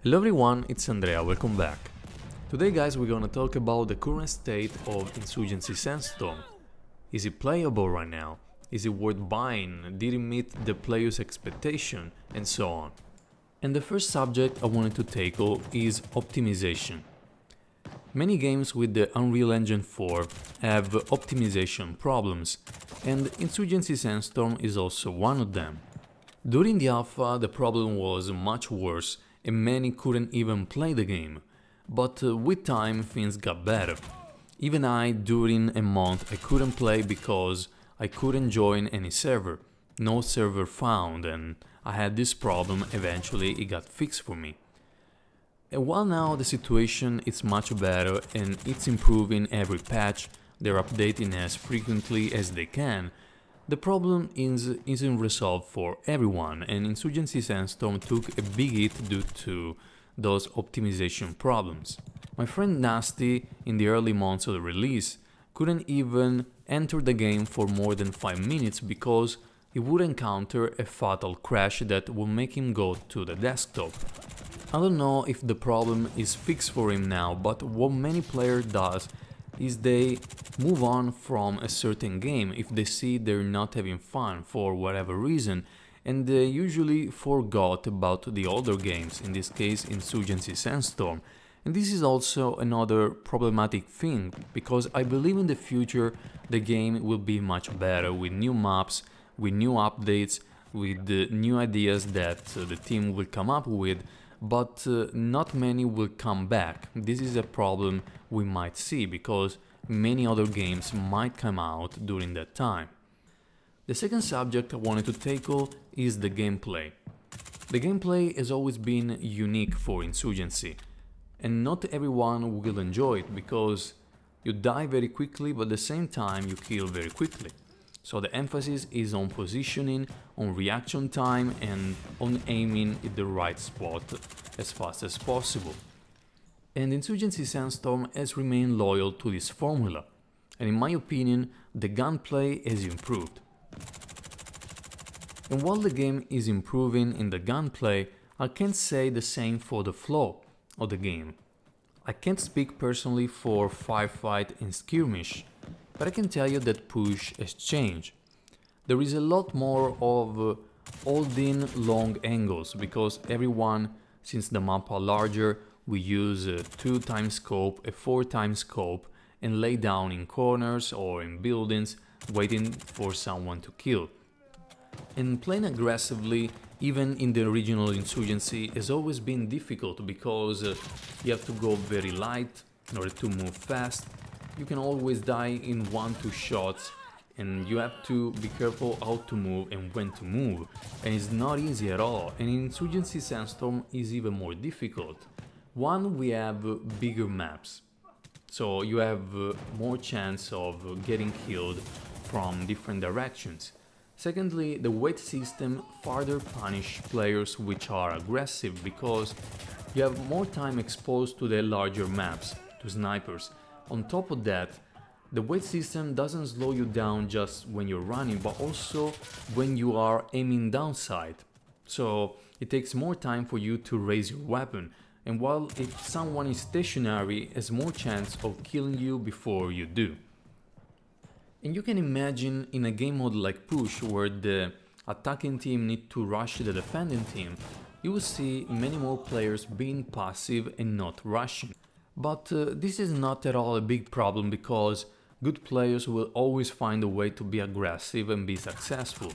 Hello everyone, it's Andrea, welcome back. Today guys, we're gonna talk about the current state of Insurgency Sandstorm. Is it playable right now? Is it worth buying? Did it meet the player's expectation? And so on. And the first subject I wanted to tackle is optimization. Many games with the Unreal Engine 4 have optimization problems, and Insurgency Sandstorm is also one of them. During the alpha the problem was much worse and many couldn't even play the game, but with time things got better. Even I, during a month, I couldn't play because I couldn't join any server, no server found, and I had this problem. Eventually it got fixed for me. And while now the situation is much better and it's improving every patch, they're updating as frequently as they can, the problem isn't resolved for everyone, and Insurgency Sandstorm took a big hit due to those optimization problems. My friend Nasty, in the early months of the release, couldn't even enter the game for more than 5 minutes because he would encounter a fatal crash that will make him go to the desktop. I don't know if the problem is fixed for him now, but what many players does is they move on from a certain game if they see they're not having fun for whatever reason, and they usually forgot about the older games, in this case Insurgency Sandstorm. And this is also another problematic thing, because I believe in the future the game will be much better with new maps, with new updates, with new ideas that the team will come up with, but not many will come back. This is a problem we might see because many other games might come out during that time. The second subject I wanted to tackle is the gameplay. The gameplay has always been unique for Insurgency, and not everyone will enjoy it because you die very quickly, but at the same time you kill very quickly. So the emphasis is on positioning, on reaction time, and on aiming at the right spot as fast as possible. And Insurgency Sandstorm has remained loyal to this formula, and in my opinion the gunplay has improved. And while the game is improving in the gunplay, I can't say the same for the flow of the game. I can't speak personally for firefight and skirmish, but I can tell you that push has changed. There is a lot more of holding long angles, because everyone, since the map are larger, we use a 2x scope, a 4x scope, and lay down in corners or in buildings waiting for someone to kill. And playing aggressively, even in the original Insurgency, has always been difficult because you have to go very light in order to move fast. You can always die in 1-2 shots, and you have to be careful how to move and when to move, and it's not easy at all. And Insurgency Sandstorm is even more difficult. One, we have bigger maps, so you have more chance of getting killed from different directions. Secondly, the weight system further punish players which are aggressive, because you have more time exposed to the larger maps, to snipers. On top of that, the weight system doesn't slow you down just when you're running, but also when you are aiming downside. So it takes more time for you to raise your weapon, and while if someone is stationary, has more chance of killing you before you do. And you can imagine in a game mode like Push, where the attacking team need to rush the defending team, you will see many more players being passive and not rushing. But this is not at all a big problem, because good players will always find a way to be aggressive and be successful.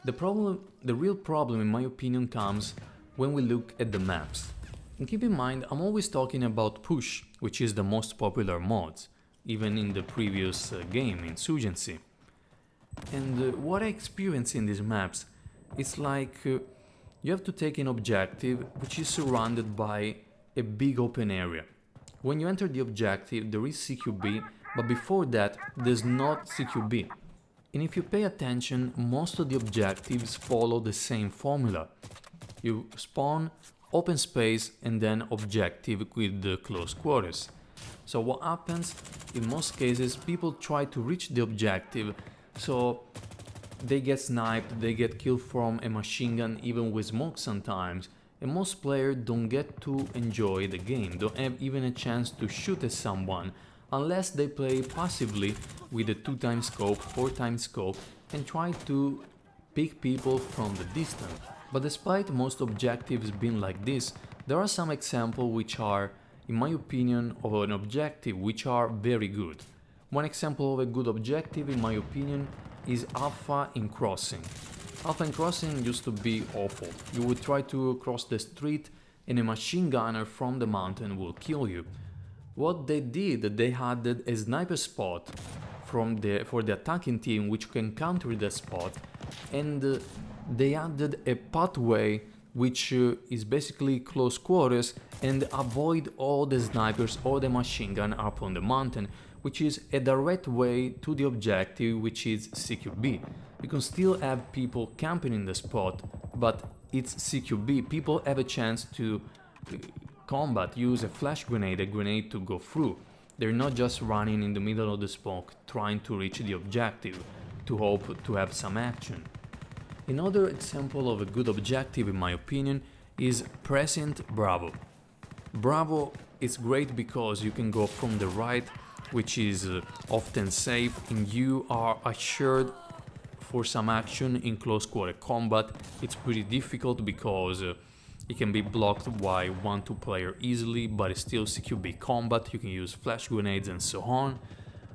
The real problem in my opinion comes when we look at the maps. And keep in mind, I'm always talking about Push, which is the most popular mod, even in the previous game, Insurgency. And what I experience in these maps, it's like you have to take an objective which is surrounded by a big open area. When you enter the objective, there is CQB, but before that there's not CQB. And if you pay attention, most of the objectives follow the same formula. You spawn, open space, and then objective with the close quarters. So what happens, in most cases, people try to reach the objective, so they get sniped, they get killed from a machine gun, even with smoke sometimes, and most players don't get to enjoy the game, don't have even a chance to shoot at someone unless they play passively with a 2x scope, 4x scope and try to pick people from the distance. But despite most objectives being like this, there are some examples which are, in my opinion, of an objective which are very good. One example of a good objective, in my opinion, is Alpha in Crossing. Alpha in Crossing used to be awful. You would try to cross the street and a machine gunner from the mountain will kill you. What they did, they added a sniper spot for the attacking team which can counter the spot, and they added a pathway which is basically close quarters and avoid all the snipers or the machine gun up on the mountain, which is a direct way to the objective, which is CQB. You can still have people camping in the spot, but it's CQB. People have a chance to combat, use a flash grenade, a grenade to go through. They're not just running in the middle of the smoke trying to reach the objective to hope to have some action. Another example of a good objective, in my opinion, is Precinct Bravo. Bravo is great because you can go from the right, which is often safe, and you are assured for some action in close quarter combat. It's pretty difficult because it can be blocked by 1-2 player easily, but it's still CQB combat. You can use flash grenades and so on.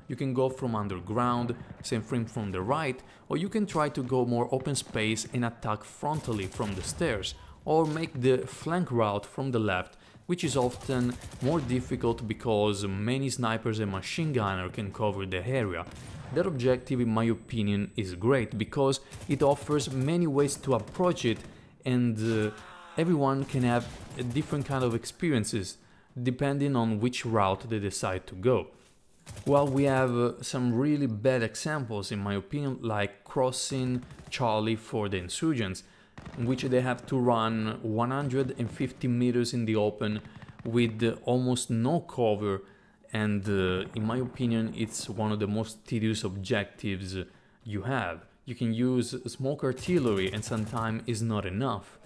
You can go from underground, same thing from the right, or you can try to go more open space and attack frontally from the stairs, or make the flank route from the left, which is often more difficult because many snipers and machine gunner can cover the area. That objective, in my opinion, is great because it offers many ways to approach it, and everyone can have a different kind of experiences depending on which route they decide to go. Well, we have some really bad examples, in my opinion, like crossing Charlie for the insurgents, in which they have to run 150 meters in the open with almost no cover, and in my opinion it's one of the most tedious objectives you have. You can use smoke artillery and sometimes it's not enough.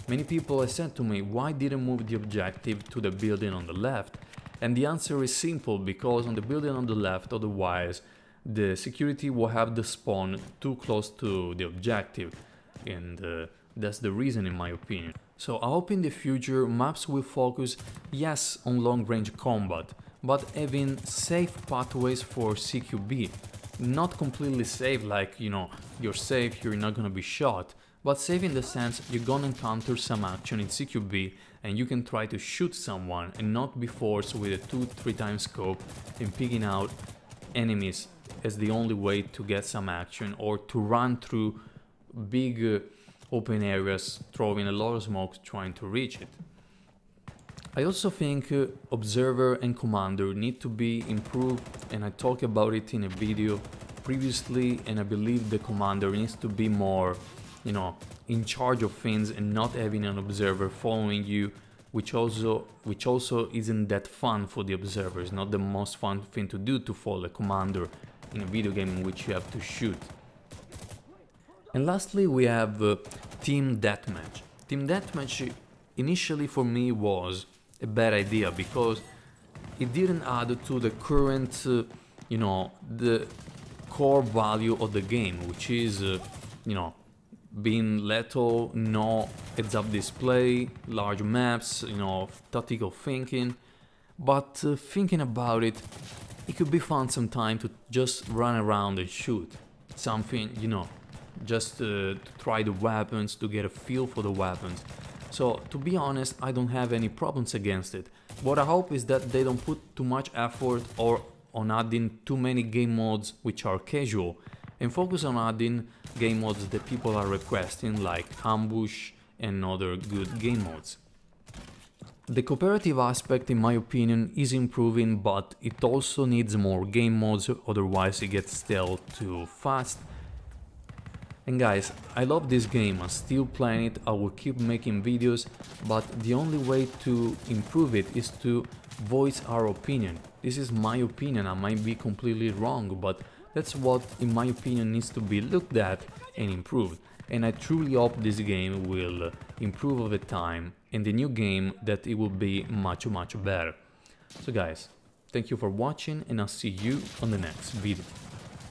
Many people have said to me, why didn't move the objective to the building on the left? And the answer is simple, because on the building on the left, otherwise the security will have the spawn too close to the objective, and that's the reason, in my opinion. So I hope in the future maps will focus, yes, on long-range combat, but having safe pathways for CQB. Not completely safe, like, you know, you're safe, you're not gonna be shot, but safe in the sense you're gonna encounter some action in CQB and you can try to shoot someone and not be forced with a 2-3 times scope and picking out enemies as the only way to get some action, or to run through big open areas throwing a lot of smoke trying to reach it. I also think Observer and Commander need to be improved, and I talked about it in a video previously, and I believe the Commander needs to be more, you know, in charge of things and not having an Observer following you, which also isn't that fun for the Observer. It's not the most fun thing to do, to follow a Commander in a video game in which you have to shoot. And lastly we have Team Deathmatch. Team Deathmatch initially for me was a bad idea because it didn't add to the current, you know, the core value of the game, which is, you know, being lethal, no heads-up display, large maps, you know, tactical thinking. But thinking about it, it could be fun sometimes to just run around and shoot something, you know, just to try the weapons, to get a feel for the weapons. So, to be honest, I don't have any problems against it. What I hope is that they don't put too much effort or on adding too many game modes which are casual, and focus on adding game modes that people are requesting, like ambush and other good game modes. The cooperative aspect, in my opinion, is improving, but it also needs more game modes, otherwise it gets stale too fast. And guys, I love this game, I'm still playing it, I will keep making videos, but the only way to improve it is to voice our opinion. This is my opinion, I might be completely wrong, but that's what, in my opinion, needs to be looked at and improved. And I truly hope this game will improve over time in the new game that it will be much better. So guys, thank you for watching and I'll see you on the next video.